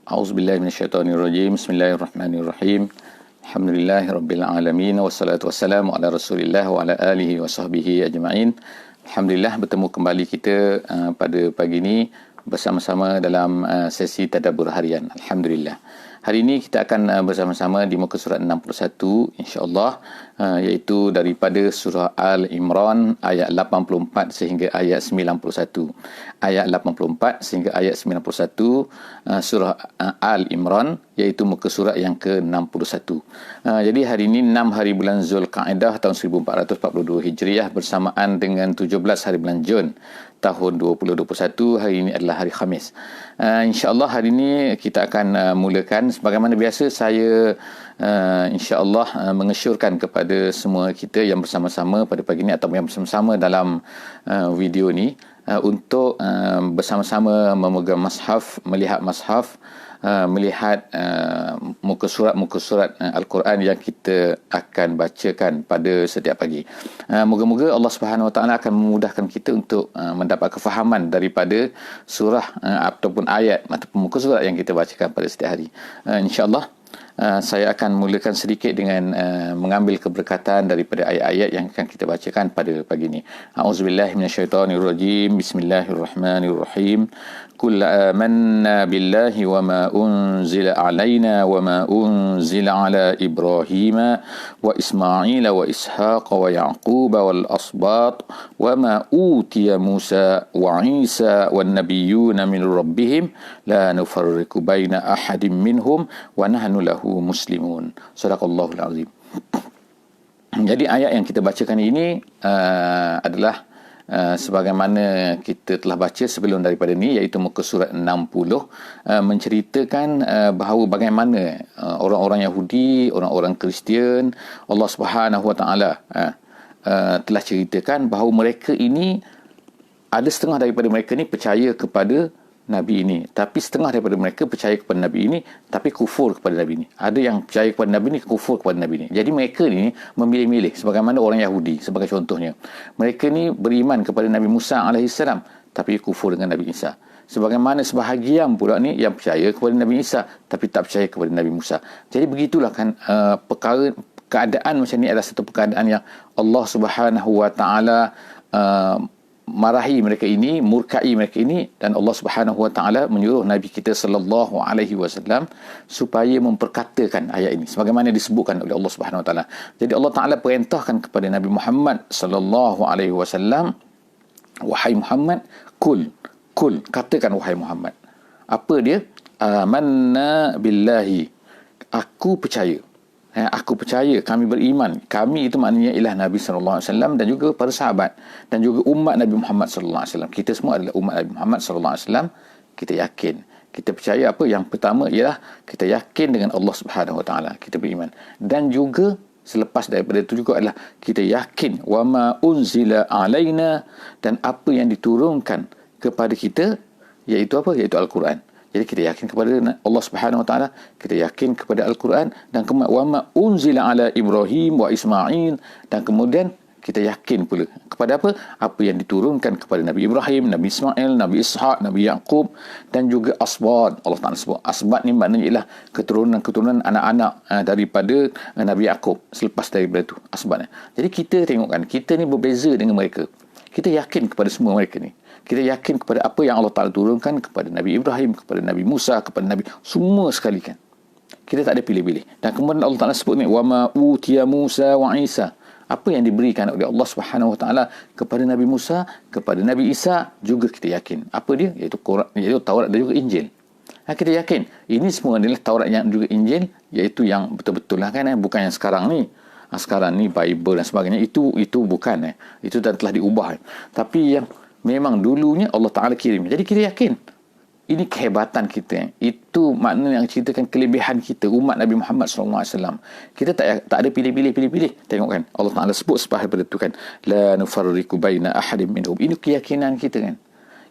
A'udzubillahi minasyaitonirrajim. Bismillahirrahmanirrahim. Alhamdulillahirabbil alamin wassalatu wassalamu ala Rasulillah wa ala alihi wa sahbihi ajma'in. Alhamdulillah bertemu kembali kita pada pagi ini bersama-sama dalam sesi tadabbur harian. Alhamdulillah. Hari ini kita akan bersama-sama di muka surat 61 insya-Allah, iaitu daripada surah Al-Imran ayat 84 sehingga ayat 91. Ayat 84 sehingga ayat 91 surah Al-Imran, iaitu muka surat yang ke-61. Jadi hari ini 6 hari bulan Zulkaidah tahun 1442 Hijriah bersamaan dengan 17 hari bulan Jun tahun 2021. Hari ini adalah hari Khamis. InsyaAllah hari ini kita akan mulakan sebagaimana biasa. Saya insyaAllah mengesyorkan kepada semua kita yang bersama-sama pada pagi ini atau yang bersama-sama dalam video ni untuk bersama-sama memegang mushaf, melihat mushaf, melihat muka surat Al-Quran yang kita akan bacakan pada setiap pagi. Moga-moga Allah Subhanahu Wa Taala akan memudahkan kita untuk mendapat kefahaman daripada surah ataupun ayat ataupun muka surat yang kita bacakan pada setiap hari. InsyaAllah saya akan mulakan sedikit dengan mengambil keberkatan daripada ayat-ayat yang akan kita bacakan pada pagi ini. A'udzubillahi minasyaitonirrajim. Bismillahirrahmanirrahim. Qul amanna billahi wa ma unzila alaina wa ma unzila ala Ibrahim wa Ismail wa Ishaq wa Yaqub wal asbat wa ma utiya Musa wa Isa wan nabiyyuna min rabbihim la nufarriqu baina ahadin minhum wa nahnu lahu muslimun. Sadaqallahul azim. Jadi ayat yang kita bacakan ini adalah sebagaimana kita telah baca sebelum daripada ni, iaitu muka surat 60, menceritakan bahawa bagaimana orang-orang Yahudi, orang-orang Kristian, Allah Subhanahu Wa Taala telah ceritakan bahawa mereka ini, ada setengah daripada mereka ni percaya kepada Nabi ini, tapi setengah daripada mereka percaya kepada Nabi ini tapi kufur kepada Nabi ini. Ada yang percaya kepada Nabi ini, kufur kepada Nabi ini. Jadi mereka ni memilih-milih, sebagaimana orang Yahudi sebagai contohnya. Mereka ni beriman kepada Nabi Musa AS tapi kufur dengan Nabi Isa. Sebagaimana sebahagian pula ni yang percaya kepada Nabi Isa tapi tak percaya kepada Nabi Musa. Jadi begitulah kan keadaan macam ni adalah satu keadaan yang Allah Subhanahu Wa Taala marahi mereka ini, murkai mereka ini, dan Allah Subhanahu Wa Taala menyuruh Nabi kita sallallahu alaihi wasallam supaya memperkatakan ayat ini sebagaimana disebutkan oleh Allah Subhanahu Wa Taala. Jadi Allah Taala perintahkan kepada Nabi Muhammad sallallahu alaihi wasallam, wahai Muhammad, kul, katakan wahai Muhammad. Apa dia? Amanna billahi. Aku percaya. Aku percaya, kami beriman. Kami itu maknanya ialah Nabi SAW dan juga para sahabat dan juga umat Nabi Muhammad SAW. Kita semua adalah umat Nabi Muhammad SAW. Kita yakin, kita percaya apa? Yang pertama ialah kita yakin dengan Allah Subhanahu Wa Taala. Kita beriman. Dan juga selepas daripada itu juga adalah kita yakin wa ma unzila alaina, dan apa yang diturunkan kepada kita, iaitu apa? Iaitu Al-Quran. Jadi kita yakin kepada Allah Subhanahu Wa Taala, kita yakin kepada Al-Quran, dan wa ma unzila ala Ibrahim wa Ismail, dan kemudian kita yakin pula kepada apa? Apa yang diturunkan kepada Nabi Ibrahim, Nabi Ismail, Nabi Ishaq, Nabi Yaqub, dan juga asbat. Allah Taala sebut asbat ni maknanya ialah keturunan anak-anak daripada Nabi Yaqub selepas daripada itu, asbat. Jadi kita tengok kan, kita ni berbeza dengan mereka. Kita yakin kepada semua mereka ni. Kita yakin kepada apa yang Allah Ta'ala turunkan kepada Nabi Ibrahim, kepada Nabi Musa, kepada Nabi, semua sekali kan. Kita tak ada pilih-pilih. Dan kemudian Allah Ta'ala sebut ni, wa ma utiya Musa wa Isa. Apa yang diberikan oleh Allah Subhanahu Wa Taala kepada Nabi Musa, kepada Nabi Isa, juga kita yakin. Apa dia? Iaitu Quran, iaitu Taurat dan juga Injil. Kita yakin ini semua adalah Taurat yang juga Injil, iaitu yang betul-betul lah kan, bukan yang sekarang ni. Sekarang ni Bible dan sebagainya, itu bukan, itu telah diubah. Tapi yang memang dulunya Allah Ta'ala kirim. Jadi kita yakin ini kehebatan kita. Itu maknanya yang ceritakan kelebihan kita, umat Nabi Muhammad SAW. Kita tak ada pilih-pilih. Tengok kan, Allah Ta'ala sebut sepahaman daripada itu kan, la nufarriqu baina ahadin minhum. Ini keyakinan kita kan,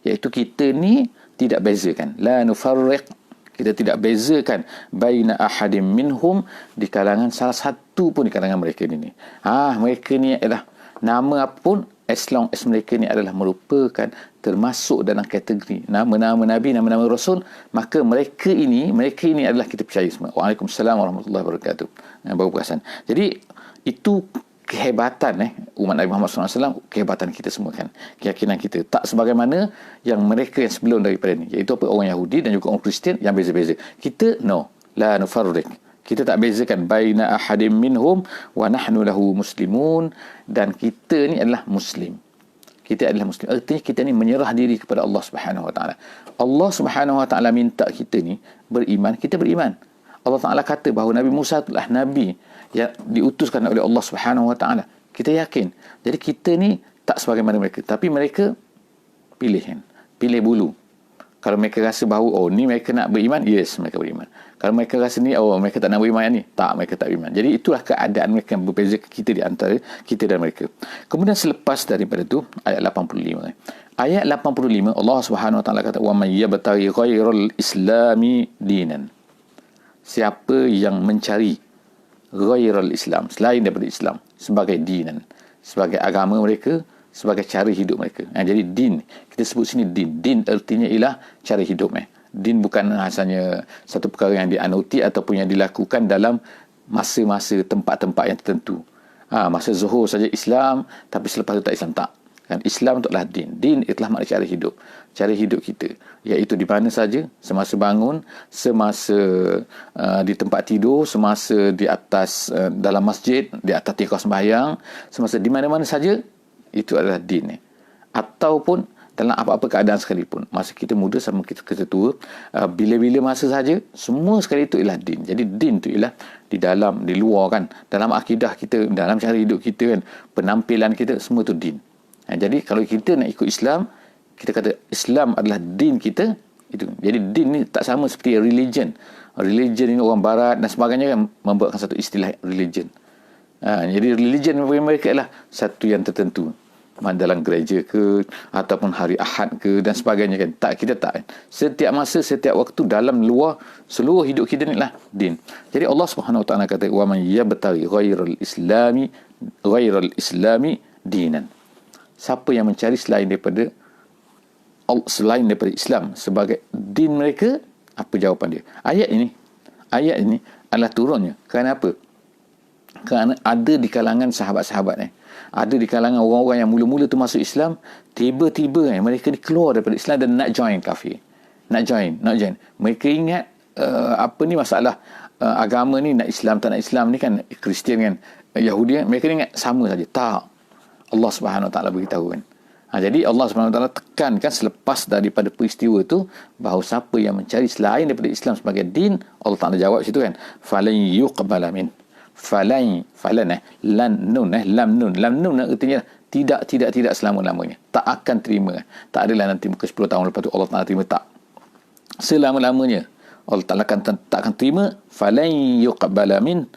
iaitu kita ni tidak bezakan. La nufarriq, kita tidak bezakan baina ahadin minhum, di kalangan salah satu pun di kalangan mereka ni. Mereka ni adalah nama apapun, as long as mereka ni adalah merupakan termasuk dalam kategori nama-nama Nabi, nama-nama Rasul, maka mereka ini adalah kita percaya semua. Waalaikumsalam warahmatullahi wabarakatuh. Baru perasan. Jadi itu kehebatan umat Nabi Muhammad SAW, kehebatan kita semua kan, keyakinan kita tak sebagaimana yang mereka yang sebelum daripada ni, iaitu apa, orang Yahudi dan juga orang Kristian yang beza-beza. Kita la nufarriq, kita tak bezakan baina ahadim minhum wa nahnu lahu muslimun, dan kita ni adalah muslim. Kita adalah muslim. Artinya kita ni menyerah diri kepada Allah Subhanahu Wa Taala. Allah Subhanahu Wa Taala minta kita ni beriman, kita beriman. Allah Taala kata bahawa Nabi Musa adalah nabi yang diutuskan oleh Allah Subhanahu Wa Taala. Kita yakin. Jadi kita ni tak sebagaimana mereka, tapi mereka pilih kan. Pilih bulu. Kalau mereka rasa bahawa ni mereka nak beriman, yes, mereka beriman. Kalau mereka rasa ni mereka tak nak beriman ni, tak, mereka tak beriman. Jadi itulah keadaan mereka yang berbeza kita di antara kita dan mereka. Kemudian selepas daripada tu ayat 85. Ayat 85 Allah Subhanahu Wa Taala kata wa may yabtaghi ghairal islami dinan. Siapa yang mencari ghairal Islam, selain daripada Islam, sebagai dinan, sebagai agama mereka, sebagai cara hidup mereka. Jadi din, kita sebut sini din. Din artinya ialah cara hidup. Din bukan hanya satu perkara yang dianuti ataupun yang dilakukan dalam masa-masa tempat-tempat yang tertentu. Masa zuhur saja Islam, tapi selepas itu tak Islam, tak. Kan Islam itu adalah din. Din itulah makna cara hidup. Cara hidup kita, iaitu di mana saja, semasa bangun, semasa di tempat tidur, semasa di atas dalam masjid, di atas tikar sembahyang, semasa di mana-mana saja, itu adalah din. Ataupun dalam apa-apa keadaan sekalipun, masa kita muda sama kita tua, bila-bila masa saja, semua sekali itu ialah din. Jadi din itu ialah di dalam, di luar kan, dalam akidah kita, dalam cara hidup kita kan, penampilan kita, semua itu din. Jadi kalau kita nak ikut Islam, kita kata Islam adalah din kita, itu. Jadi din ni tak sama seperti religion. Religion ini orang barat dan sebagainya kan membuatkan satu istilah religion. Jadi religion bagi mereka adalah satu yang tertentu, dalam gereja ke, ataupun hari Ahad ke dan sebagainya kan. Tak, kita tak. Setiap masa, setiap waktu, dalam luar, seluruh hidup kita ni lah din. Jadi Allah Subhanahu Wa Taala kata wa man yabtaghi ghairal islami dinan. Siapa yang mencari selain daripada Islam sebagai din mereka, apa jawapan dia? Ayat ini adalah turunnya. Kerana apa? Kerana ada di kalangan sahabat-sahabat ada di kalangan orang-orang yang mula-mula tu masuk Islam, tiba-tiba mereka ni keluar daripada Islam dan nak join kafir. Nak join. Mereka ingat masalah agama ni, nak Islam tak nak Islam ni kan, Kristian kan, Yahudi kan, mereka ni ingat sama saja. Tak. Allah Subhanahu Wa Taala beritahu kan. Jadi Allah Subhanahu Wa Taala tekankan selepas daripada peristiwa tu bahawa siapa yang mencari selain daripada Islam sebagai din, Allah Taala jawab situ kan, falan yuqbala min. Falan lam nun artinya tidak selama-lamanya, tak akan terima. Tak adalah nanti muka 10 tahun lepas tu Allah Taala terima, tak. Selama-lamanya Allah Taala tak akan terima. Falan yuqbala min.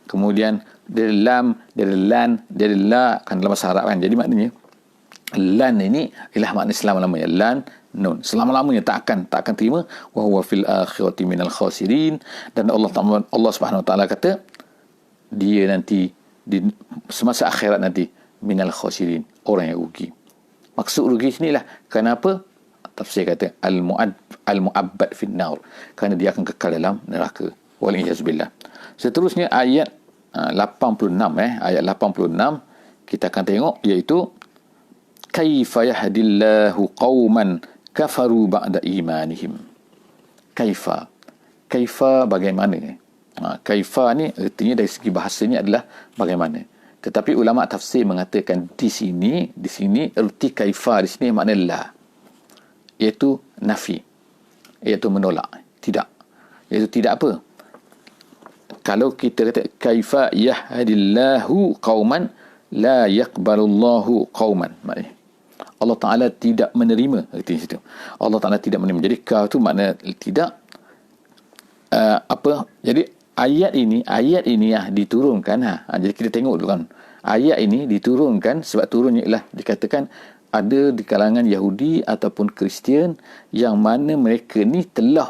Kemudian dari lam, dari la kan dalam bahasa Arab kan. Jadi maknanya lan ini ialah makna selama-lamanya. Lan nun, selama-lamanya tak akan terima. Wa huwa fil akhirati minal khasirin. Dan Allah Subhanahu Wa Taala kata dia nanti di semasa akhirat nanti minal khasirin, orang yang rugi. Maksud rugi sinilah kenapa tafsir kata al-mu'abbad fin nar, kerana dia akan kekal dalam neraka. Waliyazbillah. Seterusnya ayat 86 ayat 86 kita akan tengok, iaitu kaifa yahdillahu qauman kafaru ba'da imanihim. Kaifa bagaimana? Kaifa ni artinya dari segi bahasanya adalah bagaimana. Tetapi ulama tafsir mengatakan di sini erti kaifa di sini makna la, iaitu nafi, iaitu menolak, tidak. Iaitu tidak apa? Kalau kita kata kaifa yahdillahu qauman la yaqbalullahu qauman, maknanya Allah Taala tidak menerima, artinya situ. Allah Taala tidak menerima. Jadi ka tu makna tidak. Jadi ayat ini diturunkan. Jadi kita tengok dulu kan. Ayat ini diturunkan sebab turunnya ialah dikatakan ada di kalangan Yahudi ataupun Kristian yang mana mereka ni telah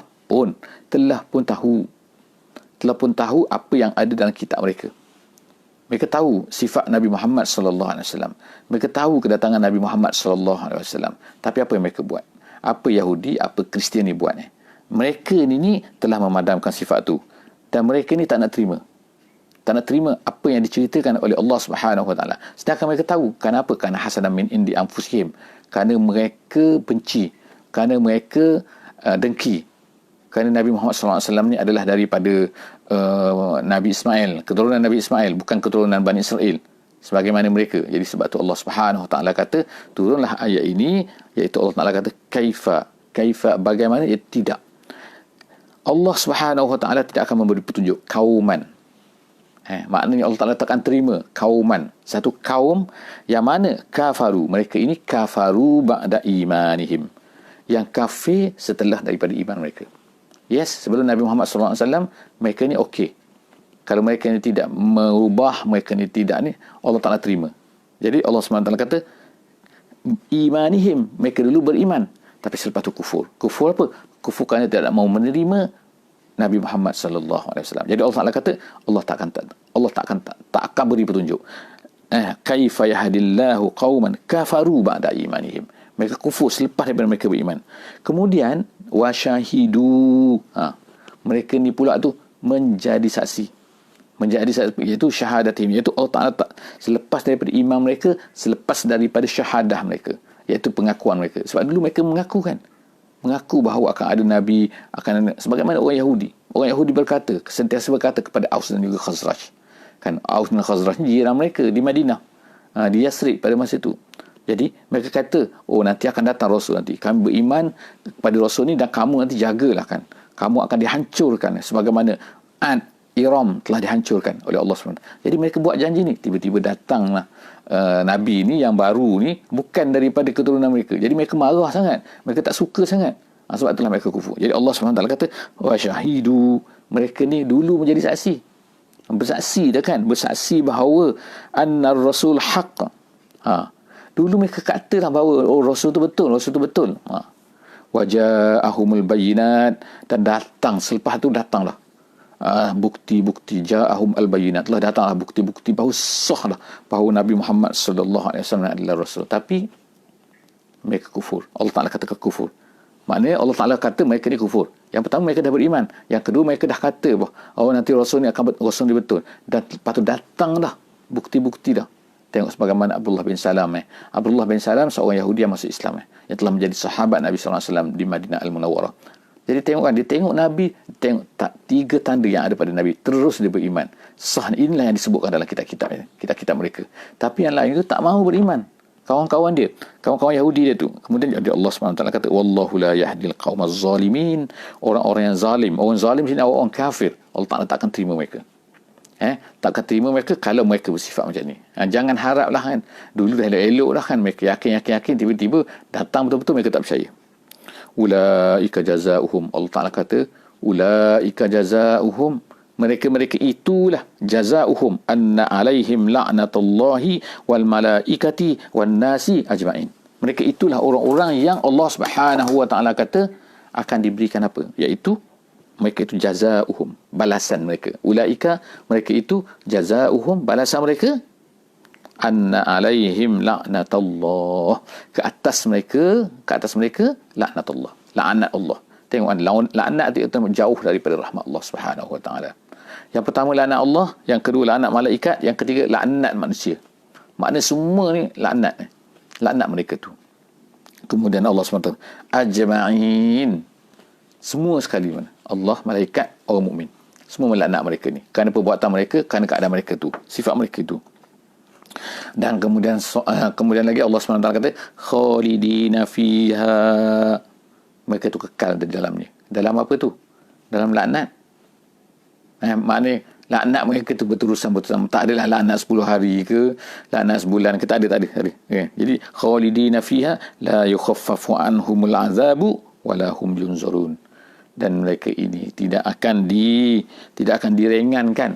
pun tahu apa yang ada dalam kitab mereka. Mereka tahu sifat Nabi Muhammad sallallahu alaihi wasallam. Mereka tahu kedatangan Nabi Muhammad sallallahu alaihi wasallam. Tapi apa yang mereka buat? Apa Yahudi, apa Kristian ni buat ni? Mereka ni telah memadamkan sifat tu. Dan mereka ni tak nak terima. Tak nak terima apa yang diceritakan oleh Allah Subhanahu wa taala. Sedangkan mereka tahu kenapa? Kerana hasanan min indi anfusihim. Kerana mereka benci, kerana mereka dengki. Kerana Nabi Muhammad SAW ni adalah daripada Nabi Ismail, keturunan Nabi Ismail, bukan keturunan Bani Israel sebagaimana mereka. Jadi sebab tu Allah Subhanahu Wa Taala kata, turunlah ayat ini, iaitu Allah Taala kata kaifa bagaimana? Ya, tidak. Allah Subhanahu Wa Taala tidak akan memberi petunjuk kauman. Maknanya Allah Taala takkan terima kauman, satu kaum yang mana kafaru, mereka ini kafaru ba'da imanihim, yang kafir setelah daripada iman mereka. Yes, sebelum Nabi Muhammad SAW, mereka ni okey. Kalau mereka ni tidak merubah, mereka ni tidak ni, Allah Ta'ala terima. Jadi Allah SWT kata, imanihim, mereka dulu beriman. Tapi selepas tu kufur. Kufur apa? Kufur kerana tidak mau menerima Nabi Muhammad SAW. Jadi Allah Ta'ala kata, Allah tak akan beri petunjuk. Kaifa yahdillahu qauman kafaru ba'da imanihim. Mereka kufur selepas daripada mereka beriman. Kemudian wasyahidu, mereka ni pula tu menjadi saksi, iaitu syahadatihim, iaitu Allah Ta'ala selepas daripada iman mereka, selepas daripada syahadah mereka, iaitu pengakuan mereka. Sebab dulu mereka mengaku bahawa akan ada Nabi, sebagaimana orang Yahudi berkata, sentiasa berkata kepada Aus dan juga Khazraj. Kan Aus dan Khazraj ni jiran mereka di Madinah, di Yasrib pada masa itu. Jadi mereka kata, nanti akan datang Rasul nanti. Kami beriman kepada Rasul ni dan kamu nanti jagalah kan. Kamu akan dihancurkan sebagaimana Ad, Iram telah dihancurkan oleh Allah SWT. Jadi mereka buat janji ni. Tiba-tiba datanglah Nabi ni yang baru ni bukan daripada keturunan mereka. Jadi mereka marah sangat. Mereka tak suka sangat. Sebab itulah mereka kufur. Jadi Allah SWT kata, wa syahidu. Mereka ni dulu menjadi saksi. Bersaksi dah kan. Bersaksi bahawa annar rasul haqq. Dulu mereka katalah bahawa Rasul tu betul. Waja'ahumul bayyinat, dan datang selepas tu datanglah bukti-bukti, ja'ahum al-bayyinat, telah datanglah bukti-bukti bahawa sahlah bahawa Nabi Muhammad sallallahu alaihi wasallam adalah Rasul. Tapi mereka kufur. Allah Taala kata kufur. Maknanya Allah Taala kata mereka ni kufur. Yang pertama mereka dah beriman. Yang kedua mereka dah kata bahawa nanti Rasul ni Rasul ni betul. Dan lepas tu datanglah bukti-bukti dah. Tengok sebagaimana Abdullah bin Salam. Abdullah bin Salam seorang Yahudi yang masuk Islam, yang telah menjadi sahabat Nabi SAW di Madinah Al-Munawwarah. Jadi tengok kan, dia tengok Nabi, tengok tak, 3 tanda yang ada pada Nabi, terus dia beriman. Sah, inilah yang disebutkan dalam kitab-kitab mereka. Tapi yang lain itu tak mahu beriman. Kawan-kawan Yahudi dia tu. Kemudian Allah SWT kata, wallahu la yahdil qaumaz zalimin. Orang-orang yang zalim. Orang zalim sini orang kafir. Allah Ta'ala tak akan terima mereka. Takkan terima mereka kalau mereka bersifat macam ni. Jangan haraplah kan, dulu dah elok dah kan, mereka yakin, tiba-tiba datang betul-betul mereka tak percaya. Ulaika jazaohum, Allah Ta'ala kata ulaika jazaohum, mereka itulah jazaohum anna alaihim la'natullahi wal malaikati wan nasi ajma'in. Mereka itulah orang-orang yang Allah Subhanahu Wa Ta'ala kata akan diberikan apa, iaitu mereka itu jazaohum, balasan mereka. Ulaika, mereka itu jazaohum, balasan mereka anna alaihim la'natullah, ke atas mereka laknatullah, la'nat Allah. Tengok kan, laknat itu jauh daripada rahmat Allah Subhanahu Wa Taala. Yang pertama laknat Allah, yang kedua laknat malaikat, yang ketiga laknat manusia. Maknanya semua ni laknat mereka tu. Kemudian Allah SWT ajma'in, semua sekali mana, Allah, malaikat, orang mukmin, semua melaknat mereka ni kerana perbuatan mereka, kerana keadaan mereka tu, sifat mereka tu. Dan kemudian lagi Allah SWT kata khalidina fiha, mereka tu kekal di dalamnya. Dalam apa tu? Dalam laknat. Maknanya laknat mereka tu berterusan. Tak adalah laknat 10 hari ke, laknat sebulan ke, tak ada. Jadi khalidina fiha la yukhaffafu anhumul azabu wala hum yunzarun. Dan mereka ini tidak akan diringankan.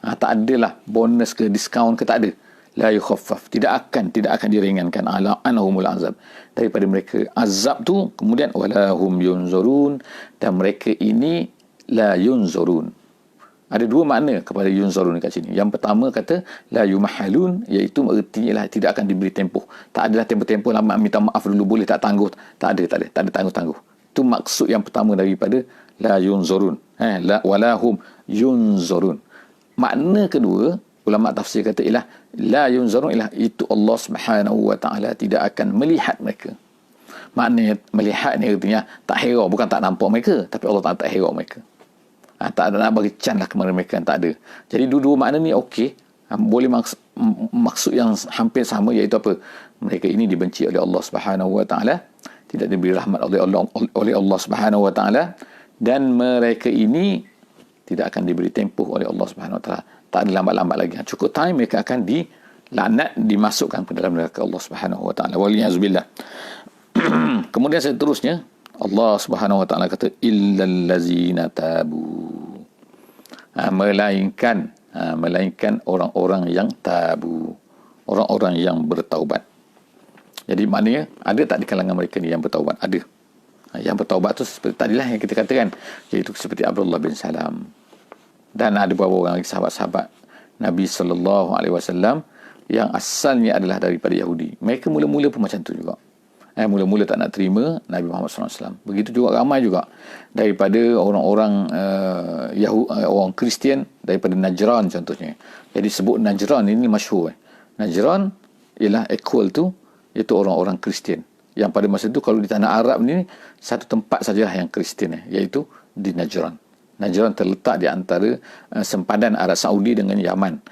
Tak adalah bonus ke diskaun ke, tak ada. La yukhaffaf, tidak akan diringankan ala anhumul azab, daripada mereka azab tu. Kemudian wala hum yunzarun, dan mereka ini la yunzarun, Ada dua makna kepada yunzarun kat sini. Yang pertama kata la yumahalun, iaitu artinya lah tidak akan diberi tempoh. Tak adalah tempoh-tempoh lama minta maaf dulu boleh tak tangguh. Tak ada tangguh-tangguh. Itu maksud yang pertama daripada la yunzarun. La walahum yunzarun. Makna kedua, ulama tafsir kata ialah la yunzarun, ialah itu Allah Subhanahu wa taala tidak akan melihat mereka. Maknanya melihat ni artinya tak hera, bukan tak nampak mereka, tapi Allah Taala tak hera mereka. Tak ada nak bagi can lah kepada mereka, tak ada. Jadi dua-dua makna ni okey. Boleh maksud yang hampir sama, iaitu apa? Mereka ini dibenci oleh Allah Subhanahu wa taala, tidak diberi rahmat oleh Allah Subhanahu wa taala, dan mereka ini tidak akan diberi tempoh oleh Allah Subhanahu wa taala. Tak ada lambat-lambat lagi. Cukup time mereka akan dilaknat, dimasukkan ke dalam neraka Allah Subhanahu wa taala. Waliyazubillah. Kemudian seterusnya Allah Subhanahu wa taala kata illal ladzina tabu. Melainkan orang-orang yang tabu, orang-orang yang bertaubat. Jadi maknanya ada tak di kalangan mereka ni yang bertaubat? Ada. Yang bertaubat tu seperti tadilah yang kita katakan, iaitu seperti Abdullah bin Salam, dan ada beberapa orang lagi sahabat-sahabat Nabi sallallahu alaihi wasallam yang asalnya adalah daripada Yahudi. Mereka mula-mula pun macam tu juga. Mula-mula tak nak terima Nabi Muhammad SAW. Begitu juga ramai juga daripada orang-orang orang Kristian daripada Najran contohnya. Jadi sebut Najran ini masyhur. Najran ialah equal tu, iaitu orang-orang Kristian. Yang pada masa itu kalau di tanah Arab ni satu tempat sajalah yang Kristian, iaitu di Najran. Najran terletak di antara sempadan Arab Saudi dengan Yaman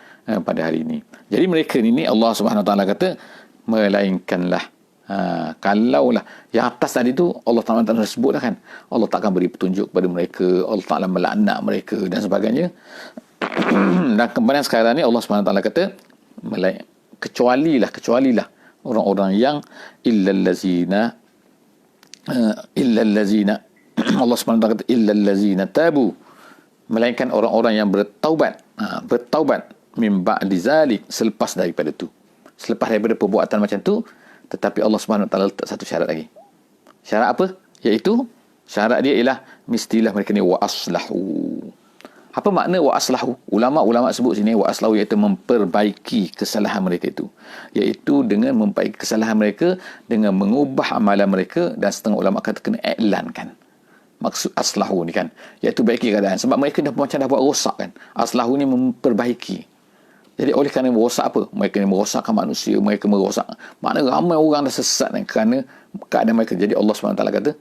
pada hari ini. Jadi mereka ini Allah Subhanahu Wa Taala kata melainkanlah kalaulah yang atas tadi tu Allah Ta'ala sebut dah kan, Allah tak akan beri petunjuk kepada mereka, Allah Ta'ala melaknat mereka dan sebagainya. Dan kemudian sekarang ni Allah Subhanahu Ta'ala kata kecualilah orang-orang yang illal lazina Allah Subhanahu Ta'ala kata illal lazina tabu, melainkan orang-orang yang bertaubat min ba'di zalik, selepas daripada perbuatan macam tu. Tetapi Allah Subhanahu Wa Taala letak satu syarat lagi. Syarat apa? Iaitu syarat dia ialah mestilah mereka ni wa aslahu. Apa makna wa aslahu? Ulama-ulama sebut sini wa aslahu iaitu memperbaiki kesalahan mereka itu. Iaitu dengan memperbaiki kesalahan mereka dengan mengubah amalan mereka, dan setengah ulama kata kena iklankan. Maksud aslahu ni kan, iaitu baiki keadaan. Sebab mereka dah macam dah buat rosak kan. Aslahu ni memperbaiki. Jadi oleh kerana merosak apa? Mereka ni merosakkan manusia, mereka merosak. Maknanya ramai orang dah sesat kan, kerana keadaan mereka. Jadi Allah SWT kata,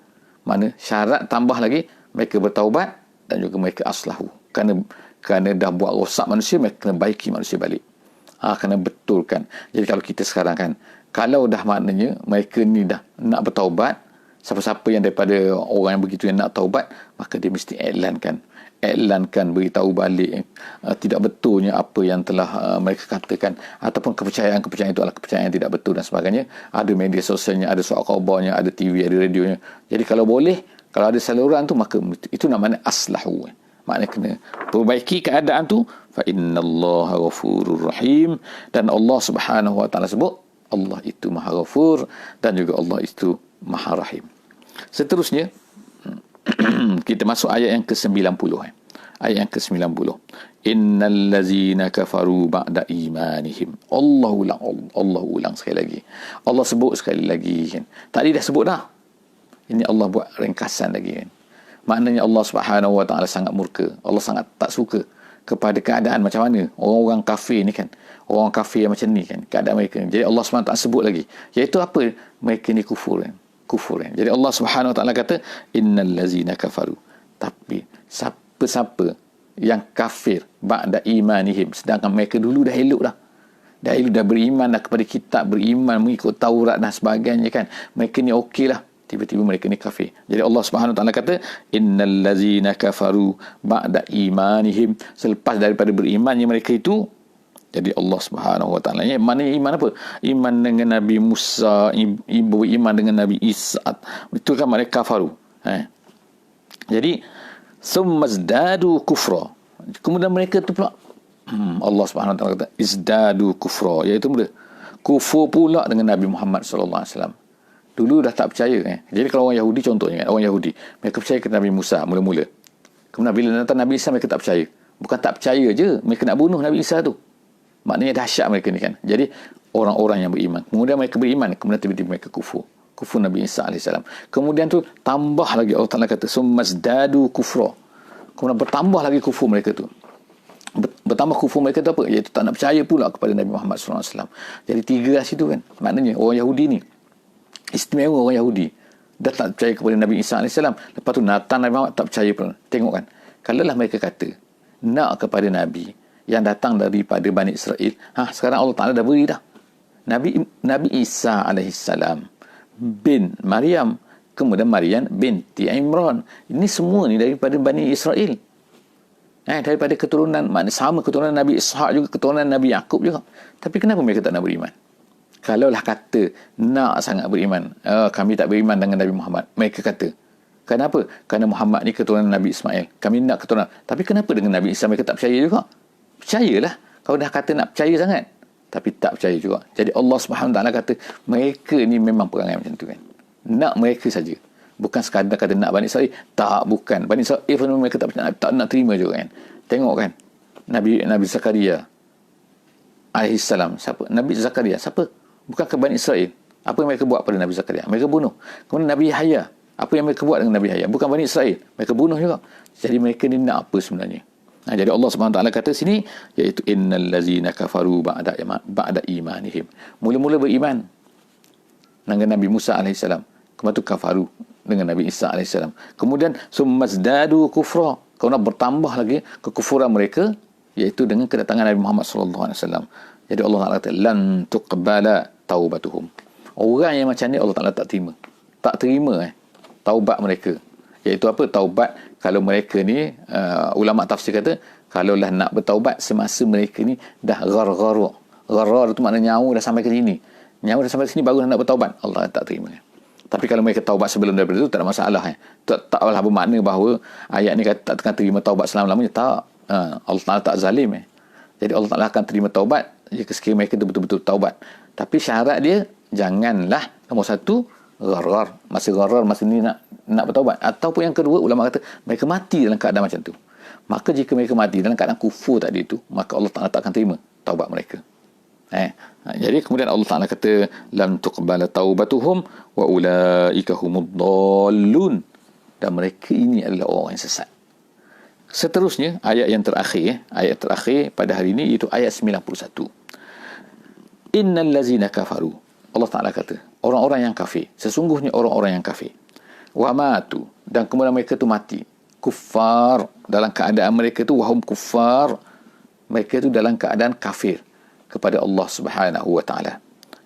mana syarat tambah lagi, mereka bertaubat dan juga mereka aslahu. Kerana dah buat rosak manusia, mereka kena baiki manusia balik. Kena betulkan. Jadi kalau kita sekarang kan, kalau dah maknanya mereka ni dah nak bertaubat, siapa-siapa yang daripada orang yang begitu yang nak taubat, maka dia mesti iklankan, beritahu balik tidak betulnya apa yang telah mereka katakan, ataupun kepercayaan itu adalah kepercayaan yang tidak betul dan sebagainya. Ada media sosialnya, ada surat khabarnya, ada TV, ada radionya. Jadi kalau boleh, kalau ada saluran tu, maka itu namanya aslahu. Maknanya kena perbaiki keadaan tu. Fa innallaha ghafurur rahim, dan Allah Subhanahu Wa Taala sebut Allah itu Maha Ghafur dan juga Allah itu Maha Rahim. Seterusnya kita masuk ayat yang ke-90. Ayat yang ke-90. Innal ladzina kafaru ba'da imanihim. Allah ulang sekali lagi. Allah sebut sekali lagi kan. Tadi dah sebut dah. Ini Allah buat ringkasan lagi kan. Maknanya Allah Subhanahu Wa Taala sangat murka. Allah sangat tak suka kepada keadaan macam mana orang-orang kafir ni kan. Orang kafir macam ni kan, keadaan mereka. Jadi Allah SWT sebut lagi, iaitu apa? Mereka ni kufur kan. Jadi Allah Subhanahu Wa Taala kata innal ladzina kafaru, tapi siapa-siapa yang kafir ba'da imanihim, sedangkan mereka dulu dah elok dah beriman dah kepada kitab, beriman mengikut Taurat dan sebagainya kan, mereka ni okeylah, tiba-tiba mereka ni kafir. Jadi Allah Subhanahu Wa Taala kata innal ladzina kafaru ba'da imanihim, selepas daripada berimannya mereka itu. Jadi Allah Subhanahu Wa Taala, maknanya iman apa? Iman dengan Nabi Musa, iman dengan Nabi Isa. Itu kan maknanya kafaru. Jadi summazdadu kufra. Kemudian mereka tu pula Allah Subhanahu Wa Taala kata izdadu kufra, iaitu kufur pula dengan Nabi Muhammad sallallahu alaihi wasallam. Dulu dah tak percaya kan. Jadi kalau orang Yahudi contohnya kan, orang Yahudi mereka percaya kepada Nabi Musa mula-mula. Kemudian bila datang Nabi Isa mereka tak percaya. Bukan tak percaya je, mereka nak bunuh Nabi Isa tu. Maknanya dahsyat mereka ni kan. Jadi orang-orang yang beriman, kemudian mereka beriman, kemudian tiba-tiba mereka kufur Nabi Isa AS. Kemudian tu tambah lagi, Allah Ta'ala kata summazdadu kufra, kemudian bertambah lagi kufur mereka tu. Bertambah kufur mereka tu apa? Iaitu tak nak percaya pula kepada Nabi Muhammad SAW. Jadi 3 ras itu kan. Maknanya orang Yahudi ni istimewa, orang Yahudi dah tak percaya kepada Nabi Isa AS. Lepas tu datang Nabi Muhammad tak percaya pula. Tengok kan, kalaulah mereka kata nak kepada Nabi yang datang daripada Bani Israel, sekarang Allah Ta'ala dah beri dah. Nabi Isa alaihissalam bin Maryam, kemudian Maryam binti Imran. Ini semua ni daripada Bani Israel. Daripada keturunan, maknanya sama keturunan Nabi Ishaq juga, keturunan Nabi Yaqub juga. Tapi kenapa mereka tak nak beriman? Kalaulah kata nak sangat beriman, kami tak beriman dengan Nabi Muhammad. Mereka kata, kenapa? Kerana Muhammad ni keturunan Nabi Ismail. Kami nak keturunan. Tapi kenapa dengan Nabi Isa mereka tak percaya juga? Percayalah. Kalau dah kata nak percaya sangat, tapi tak percaya juga. Jadi Allah Subhanahu Wa Taala kata mereka ni memang perangai macam tu kan. Nak mereka saja. Bukan sekadar kata nak Bani Israel. Tak, bukan. Bani Israel mereka tak nak terima juga kan. Tengok kan. Nabi Zakaria alaihissalam. Siapa? Nabi Zakaria. Siapa? Bukan ke Bani Israel. Apa yang mereka buat pada Nabi Zakaria? Mereka bunuh. Kemudian Nabi Yahya. Apa yang mereka buat dengan Nabi Yahya? Bukan Bani Israel. Mereka bunuh juga. Jadi mereka ni nak apa sebenarnya? Jadi Allah Subhanahu Wa Taala kata sini, iaitu innal ladzina kafaru ba'da imanihim. Mula-mula beriman dengan Nabi Musa alaihissalam, kemudian tu kafaru dengan Nabi Isa alaihissalam. Kemudian summazdadu kufra, kemudian bertambah lagi kekufuran mereka, iaitu dengan kedatangan Nabi Muhammad sallallahu alaihi wasallam. Jadi Allah Taala kata lan tuqbala taubatuhum. Orang yang macam ni Allah Taala tak terima. Tak terima taubat mereka. Iaitu apa? Taubat kalau mereka ni ulama tafsir kata kalaulah nak bertaubat semasa mereka ni dah gharar. Gharar tu maknanya nyawa dah sampai ke sini. Nyawa dah sampai ke sini baru nak bertaubat. Allah tak terima. Tapi kalau mereka taubat sebelum daripada itu tak ada masalah. Taklah bermakna bahawa ayat ni kata tak akan terima taubat selama-lamanya. Tak. Allah Ta'ala tak zalim. Jadi Allah Ta'ala akan terima taubat jika sekiranya mereka betul-betul taubat. Tapi syarat dia janganlah nombor satu gharar. Masa gharar masa ni nak bertaubat. Ataupun yang kedua ulama kata mereka mati dalam keadaan macam tu. Maka jika mereka mati dalam keadaan kufur tadi itu, maka Allah Ta'ala tak akan terima taubat mereka. Jadi kemudian Allah Ta'ala kata lam tuqbala taubatuhum wa ulaika humuddallun, dan mereka ini adalah orang yang sesat. Seterusnya ayat yang terakhir, ayat terakhir pada hari ini iaitu ayat 91. Innal ladzina kafaru, Allah Ta'ala kata orang-orang yang kafir, sesungguhnya orang-orang yang kafir, wa matu, dan kemudian mereka tu mati kuffar, dalam keadaan mereka tu wahum kuffar, mereka tu dalam keadaan kafir kepada Allah Subhanahu Wa Taala.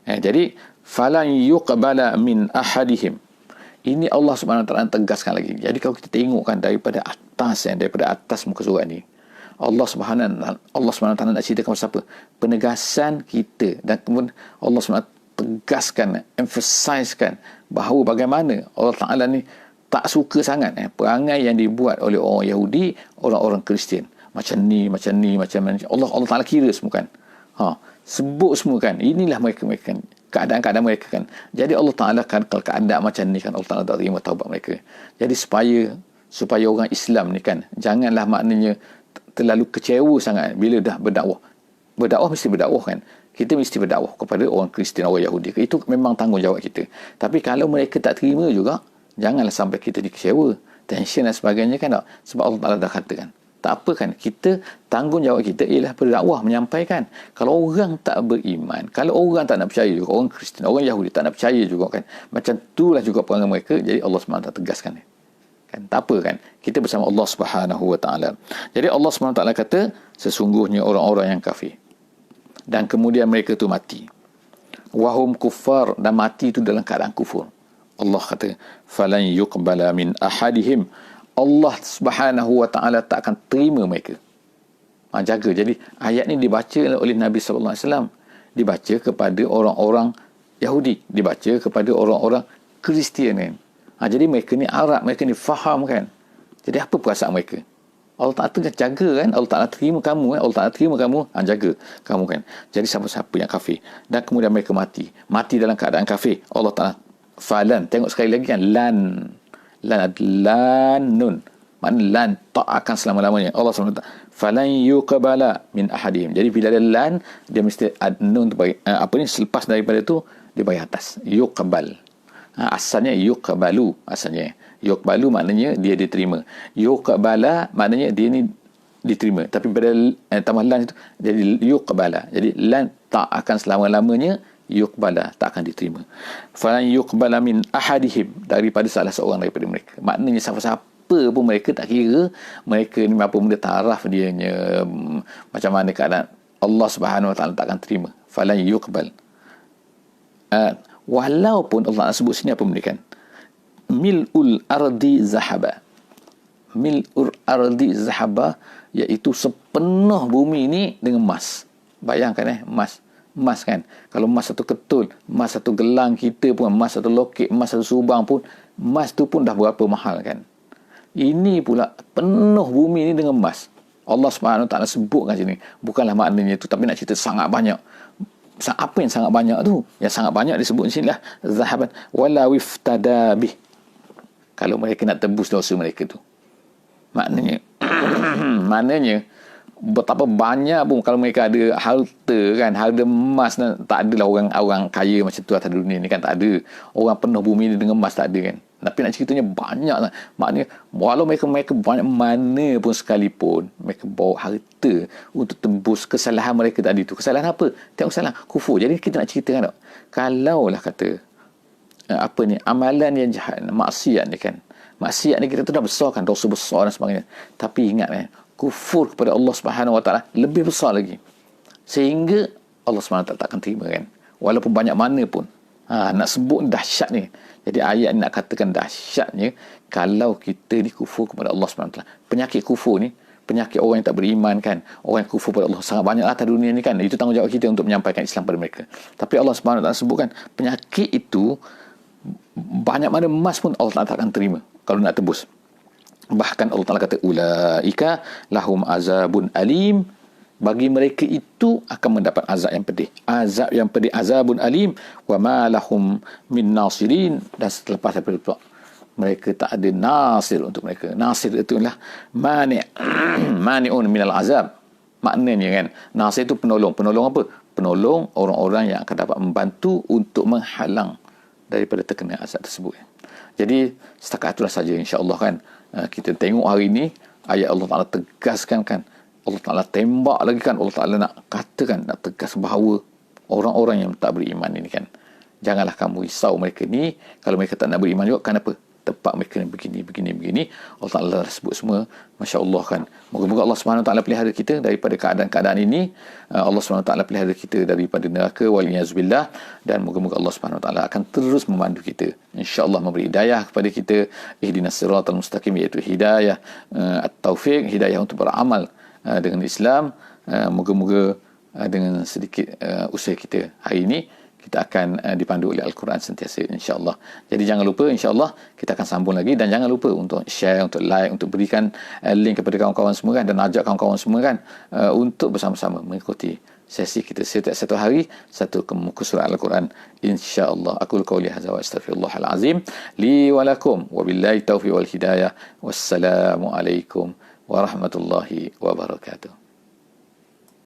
Jadi falan yuqbala min ahadihim, ini Allah Subhanahu Wa Taala tegaskan lagi. Jadi kalau kita tengokkan daripada atas muka surat ni, Allah Subhanahu Wa Taala nak ceritakan siapa? Penegasan kita, dan kemudian Allah Subhanahu tegaskan, emphasizekan bahawa bagaimana Allah Ta'ala ni tak suka sangat perangai yang dibuat oleh orang Yahudi, orang-orang Kristian. Macam ni. Allah Ta'ala kira semua kan. Sebut semua kan. Inilah mereka kan. Keadaan-keadaan mereka kan. Jadi Allah Ta'ala kan, kalau keadaan macam ni kan, Allah Ta'ala tak terima taubat mereka. Jadi supaya orang Islam ni kan, janganlah maknanya terlalu kecewa sangat bila dah berdakwah. Berdakwah mesti berdakwah kan. Kita mesti berdakwah kepada orang Kristian, orang Yahudi. Itu memang tanggungjawab kita. Tapi kalau mereka tak terima juga, janganlah sampai kita dikecewa, tension dan sebagainya kan. Tak? Sebab Allah Ta'ala dah katakan, tak apa kan, kita tanggungjawab kita ialah berdakwah, menyampaikan. Kalau orang tak beriman, kalau orang tak nak percaya juga, orang Kristian, orang Yahudi tak nak percaya juga kan, macam itulah juga perangai mereka. Jadi Allah SWT tegaskan kan, tak apa kan, kita bersama Allah Subhanahu Wa Taala. Jadi Allah SWT kata sesungguhnya orang-orang yang kafir, dan kemudian mereka tu mati wahum kuffar, dan mati tu dalam keadaan kufur. Allah kata falan yuqbala min ahadihim, Allah Subhanahu Wa Taala tak akan terima mereka. Jaga. Jadi ayat ni dibaca oleh Nabi sallallahu alaihi wasallam, dibaca kepada orang-orang Yahudi, dibaca kepada orang-orang Kristian kan. Jadi mereka ni Arab, mereka ni faham kan. Jadi apa perasaan mereka? Allah Ta'ala tengah jaga kan. Allah Ta'ala terima kamu kan. Allah Ta'ala terima kamu, jaga kamu kan. Jadi siapa-siapa yang kafir, dan kemudian mereka mati dalam keadaan kafir, Allah Ta'ala falan, tengok sekali lagi kan, lan nun, Maknanya lan tak akan selama-lamanya. Allah SWT falan yuqbala min ahadihim. Jadi bila ada lan, dia mesti ada nun tu bagi, selepas daripada tu dia bagi atas. Yuqbal. Asalnya yuqbalu, asalnya. Yuqbalu maknanya dia diterima. Yuqbala maknanya dia ni diterima. Tapi pada tambah lan itu jadi yuqbala. Jadi lan tak akan selama-lamanya, yuqbala tak akan diterima. Falan yuqbala min ahadihim, daripada salah seorang daripada mereka. Maknanya siapa-siapa pun mereka, tak kira mereka ni apa benda taraf dia macam mana keadaan, Allah Subhanahu Wa Taala tak akan terima. Falan yuqbal. Walaupun Allah sebut sini apa benda kan? Mil'ul ardi zahaba. Mil'ul ardi zahaba, iaitu sepenuh bumi ni dengan emas. Bayangkan emas kan. Kalau emas satu ketul, emas satu gelang kita pun, emas satu loket, emas satu subang pun, emas tu pun dah berapa mahal kan. Ini pula penuh bumi ni dengan emas. Allah Subhanahu Wa Taala sebutkan sini. Bukanlah maknanya tu, tapi nak cerita sangat banyak. Apa yang sangat banyak tu? Yang sangat banyak disebut di sini lah zahaban wala wiftada bih. Kalau mereka nak tebus dosa mereka tu. Maknanya betapa banyak pun kalau mereka ada harta kan, harta emas, tak adalah orang kaya macam tu atas dunia ni kan, tak ada. Orang penuh bumi ni dengan emas tak ada kan. Tapi nak ceritanya banyak lah. Maknanya walau mereka banyak mana pun sekalipun, mereka bawa harta untuk tembus kesalahan mereka tadi tu. Kesalahan apa? Tengok kesalahan kufur. Jadi kita nak ceritakan tak, kalaulah kata amalan yang jahat, maksiat ni kan, maksiat ni kita tu dah besar kan, dosa besar dan sebagainya. Tapi ingat kufur kepada Allah Subhanahu Wa Taala lebih besar lagi, sehingga Allah Subhanahu Wa Taala tak akan terima kan, walaupun banyak mana pun. Nak sebut dahsyat ni. Jadi ayat ni nak katakan dahsyatnya kalau kita ni kufur kepada Allah SWT. Penyakit kufur ni, penyakit orang yang tak beriman kan, orang yang kufur kepada Allah sangat banyak atas dunia ni kan. Itu tanggungjawab kita untuk menyampaikan Islam pada mereka. Tapi Allah SWT sebutkan penyakit itu banyak mana emas pun Allah tak akan terima kalau nak tebus. Bahkan Allah Ta'ala kata ulaika lahum azabun alim, bagi mereka itu akan mendapat azab yang pedih. Azab yang pedih, azabun alim, wa ma lahum min nasirin, dan selepas daripada itu mereka tak ada nasir untuk mereka. Nasir itu adalah mani'un minal azab. Maknanya kan, nasir itu penolong. Penolong apa? Penolong orang-orang yang akan dapat membantu untuk menghalang daripada terkena azab tersebut. Jadi setakat itulah saja insya-Allah kan. Kita tengok hari ini ayat Allah Ta'ala tegaskan kan, Allah Ta'ala tembak lagi kan, Allah Ta'ala nak katakan, nak tegas bahawa orang-orang yang tak beriman ini kan, janganlah kamu risau mereka ni. Kalau mereka tak nak beriman juga, kenapa? Tempat mereka ni begini. Allah Ta'ala sebut semua. Masya Allah kan. Moga-moga Allah SWT pelihara kita daripada keadaan-keadaan ini. Allah SWT pelihara kita daripada neraka, waliyazubillah. Dan moga-moga Allah SWT akan terus membantu kita, InsyaAllah memberi hidayah kepada kita. Ihdinas siratal mustaqim, iaitu hidayah at-taufiq, hidayah untuk beramal dengan Islam. Moga-moga dengan sedikit usaha kita hari ini, kita akan dipandu oleh Al-Quran sentiasa insya-Allah. Jadi jangan lupa, insya-Allah kita akan sambung lagi, dan jangan lupa untuk share, untuk like, untuk berikan link kepada kawan-kawan semua kan, dan ajak kawan-kawan semua kan untuk bersama-sama mengikuti sesi kita setiap satu hari satu muka surat Al-Quran insya-Allah. Aqul qauli hadza wa astaghfirullahal azim li wa lakum wa billahi taufiq wal hidayah. Wassalamu alaikum warahmatullahi wabarakatuh.